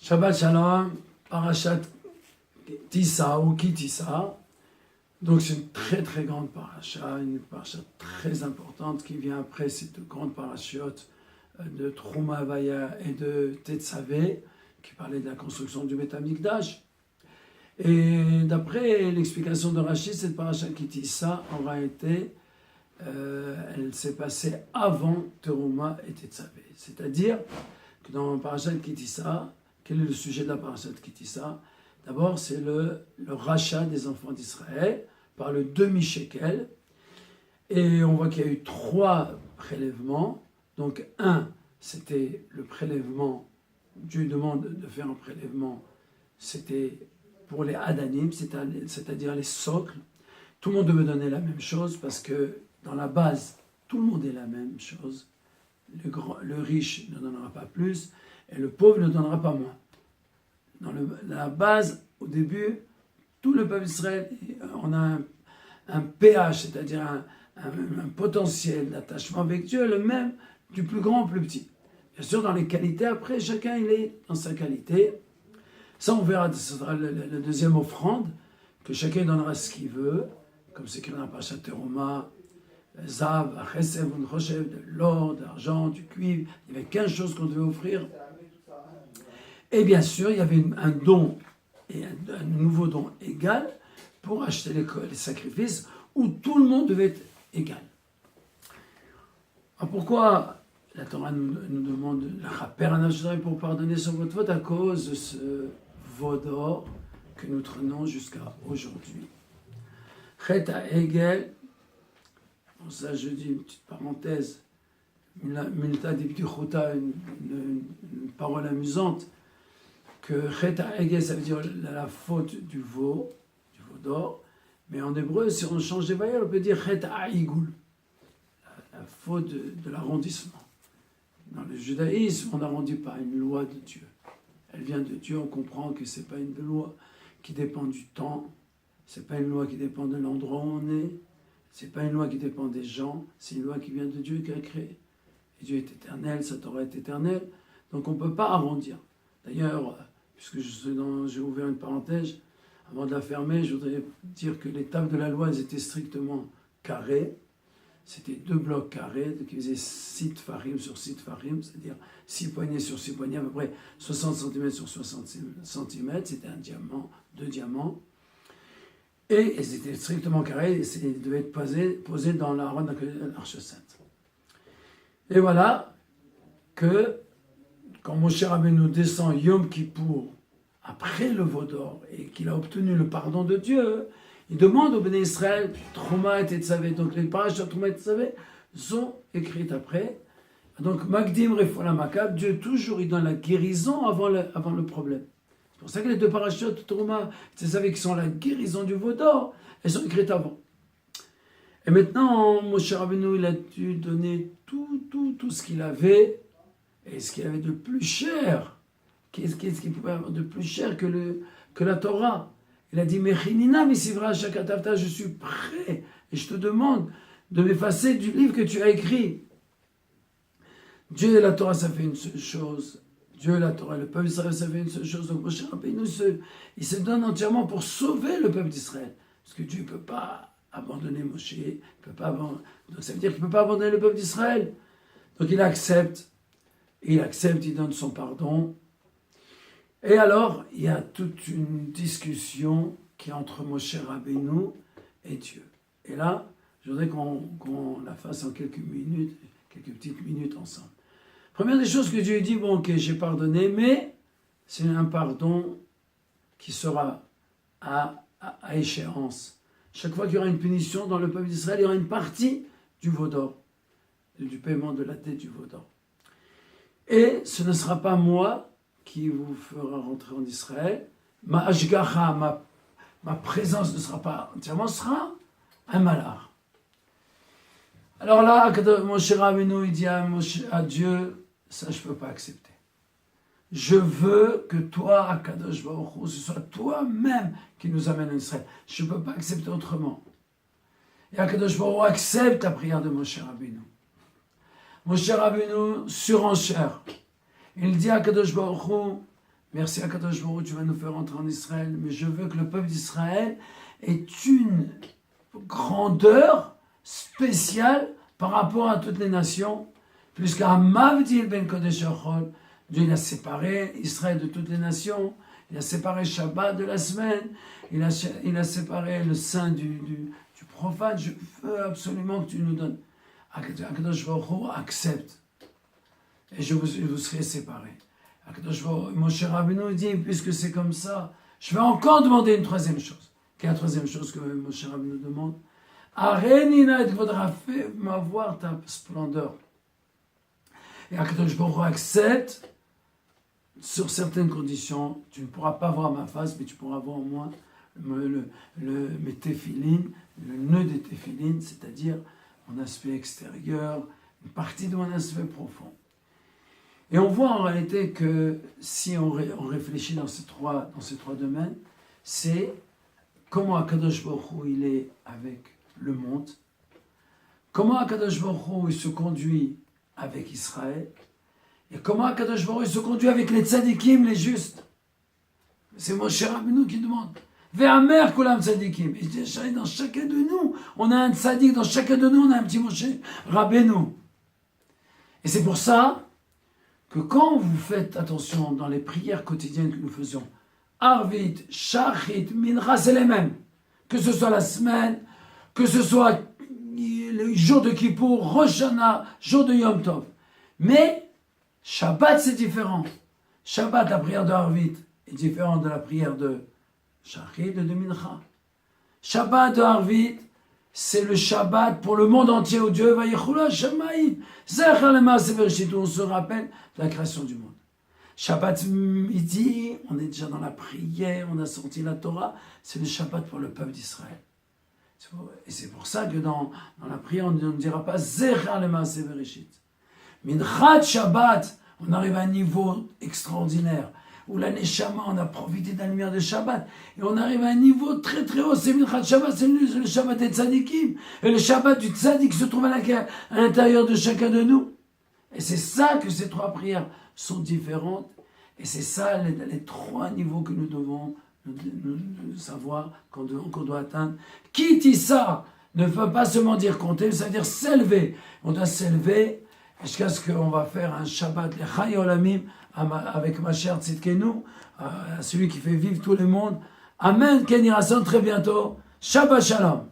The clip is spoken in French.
Shabbat Shalom, Parashat Tissa ou Kitissa. Donc c'est une très très grande parasha, une parasha très importante qui vient après ces deux grandes parachiotes de Trouma Havaya et de Tetzavé, qui parlaient de la construction du Beth Amikdash. Et d'après l'explication de Rashi, cette parasha Kitissa aura été, elle s'est passée avant Teruma et Tetzavé. C'est-à-dire que dans la parasha Kitissa, quel est le sujet de la parasha Kitissa? D'abord, c'est le rachat des enfants d'Israël par le demi-shekel. Et on voit qu'il y a eu 3 prélèvements. Donc, un, c'était le prélèvement. Dieu demande de faire un prélèvement. C'était pour les Adanim, c'est-à-dire les socles. Tout le monde devait donner la même chose parce que dans la base, tout le monde est la même chose. Le riche ne donnera pas plus et le pauvre ne donnera pas moins. Dans la base, au début, tout le peuple d'Israël, on a un pH, c'est-à-dire un potentiel d'attachement avec Dieu, le même du plus grand au plus petit. Bien sûr, dans les qualités, après, chacun il est dans sa qualité. Ça, on verra, ce sera la deuxième offrande, que chacun donnera ce qu'il veut, comme c'est écrit dans la Parashat Teruma, Zav, Chesed, Choshev, de l'or, de l'argent, du cuivre. Il y avait 15 choses qu'on devait offrir. Et bien sûr, il y avait un don, et un nouveau don égal, pour acheter les sacrifices, où tout le monde devait être égal. Alors pourquoi la Torah nous demande la Chaper pour pardonner sur votre faute? À cause de ce vaudor que nous traînons jusqu'à aujourd'hui. Chet Hegel, bon ça je dis une petite parenthèse, Milta Dibdichuta, une parole amusante, que Chet Hegel ça veut dire la faute du veau d'or, mais en hébreu, si on change les voyelles, on peut dire Chet Ha'igul, la faute de l'arrondissement. Dans le judaïsme, on n'arrondit pas une loi de Dieu. Elle vient de Dieu, on comprend que ce n'est pas une loi qui dépend du temps, ce n'est pas une loi qui dépend de l'endroit où on est, ce n'est pas une loi qui dépend des gens, c'est une loi qui vient de Dieu qui a créé. Et Dieu est éternel, sa Torah est éternelle, donc on ne peut pas arrondir. D'ailleurs, puisque j'ai ouvert une parenthèse, avant de la fermer, je voudrais dire que les tables de la loi, elles étaient strictement carrées. C'était 2 blocs carrés qui faisaient 6 tfarim sur 6 tfarim, c'est-à-dire 6 poignées sur 6 poignées, à peu près 60 cm sur 60 cm. C'était un diamant, 2 diamants. Et elles étaient strictement carrées, et elles devaient être posées dans la ronde de l'Arche Sainte. Et voilà que quand Moshe Rabbeinu descend Yom Kippour, après le veau d'or, et qu'il a obtenu le pardon de Dieu, il demande au Béné Israël, Trouma et Tetzavé. Donc les parachas Trouma et Tetzavé sont écrites après. Donc Magdim Refoula Makab, Dieu toujours il donne la guérison avant le problème. C'est pour ça que les 2 parachas Trouma et Tetzavé qui sont la guérison du veau d'or, elles sont écrites avant. Et maintenant, Moshe Rabbeinu, il a dû donner tout ce qu'il avait, et ce qu'il avait de plus cher. Qu'est-ce qu'il pouvait avoir de plus cher que la Torah? Il a dit, Mechinina misivra shakatavta, je suis prêt et je te demande de m'effacer du livre que tu as écrit. Dieu et la Torah, ça fait une seule chose. Dieu et la Torah, le peuple d'Israël, ça fait une seule chose. Donc Moshe Rabbeinu, il se donne entièrement pour sauver le peuple d'Israël. Parce que Dieu ne peut pas abandonner Moshe, donc ça veut dire qu'il ne peut pas abandonner le peuple d'Israël. Donc il accepte, il donne son pardon. Et alors, il y a toute une discussion qui est entre Moshe Rabbeinu et Dieu. Et là, je voudrais qu'on la fasse en quelques petites minutes ensemble. Première des choses que Dieu dit, bon, ok, j'ai pardonné, mais c'est un pardon qui sera à échéance. Chaque fois qu'il y aura une punition dans le peuple d'Israël, il y aura une partie du veau d'or, du paiement de la dette du veau d'or. Et ce ne sera pas moi qui vous fera rentrer en Israël. Ma ashgacha, ma présence ne sera pas entièrement, sera un malheur. Alors là, Moshe Rabbeinu, il dit à Dieu, ça je ne peux pas accepter. Je veux que toi, Akadosh Baruch Hu, ce soit toi-même qui nous amène en Israël. Je ne peux pas accepter autrement. Et Akadosh Baruch Hu accepte la prière de Moshe Rabbeinu. Moshe Rabbeinu surenchère. Il dit à Kadosh Baruch Hu, Merci à Kadosh Baruch Hu, tu vas nous faire entrer en Israël, mais je veux que le peuple d'Israël ait une grandeur spéciale par rapport à toutes les nations, puisqu'à Mavdil ben Kodesh Ochol, Dieu il a séparé Israël de toutes les nations, il a séparé Shabbat de la semaine, il a séparé le saint du profane. Je veux absolument que tu nous donnes. Akadosh Baruch Hu accepte, et vous serez séparés. Moshe Rabbeinu dit, puisque c'est comme ça, je vais encore demander une troisième chose. Quelle est la troisième chose que Moshe Rabbeinu demande? Arenina et Kvodra, fais-moi voir ta splendeur. Et Akadosh Baruch Hu accepte, sur certaines conditions. Tu ne pourras pas voir ma face, mais tu pourras voir au moins mes téphilines, le nœud des téphilines, c'est-à-dire mon aspect extérieur, une partie de mon aspect profond. Et on voit en réalité que si on réfléchit dans ces trois domaines, c'est comment Akadosh Baruch Hu il est avec le monde, comment Akadosh Baruch Hu il se conduit avec Israël, et comment Akadosh Baruch Hu se conduit avec les tzadikim, les justes. C'est Moshe Rabbeinu qui demande. Ve'amer kulam tzadikim. Et dans chacun de nous, on a un tzadik, dans chacun de nous, on a un petit Moshe Rabbeinu. Et c'est pour ça que quand vous faites attention dans les prières quotidiennes que nous faisons, Arvit, Shachrit, Mincha, c'est les mêmes. Que ce soit la semaine, que ce soit le jour de Kippour, Rosh Hashanah, jour de Yom Tov. Mais Shabbat, c'est différent. Shabbat, la prière de Arvit, est différente de la prière de Shachrit, de Mincha. Shabbat de Arvit, c'est le Shabbat pour le monde entier où Dieu va Yechula Shamaïm. On se rappelle de la création du monde. Shabbat midi, on est déjà dans la prière, on a sorti la Torah, c'est le Shabbat pour le peuple d'Israël. Et c'est pour ça que dans la prière, on ne dira pas Zecher Lemaaseh Bereshit. Minchat Shabbat, on arrive à un niveau extraordinaire où la Neshama, on a profité de la lumière de Shabbat, et on arrive à un niveau très très haut, c'est Minchat Shabbat, c'est le Shabbat des Tzadikim, et le Shabbat du Tzadik se trouve à l'intérieur de chacun de nous. Et c'est ça que ces trois prières sont différentes, et c'est ça les trois niveaux que nous devons savoir, qu'on doit atteindre. Kitissa ne veut pas seulement dire compter, c'est-à-dire s'élever. On doit s'élever jusqu'à ce qu'on va faire un Shabbat, les Chai Olamim, avec ma chère Tzidkenu, celui qui fait vivre tout le monde. Amen, Ken Yirason, très bientôt. Shabbat Shalom.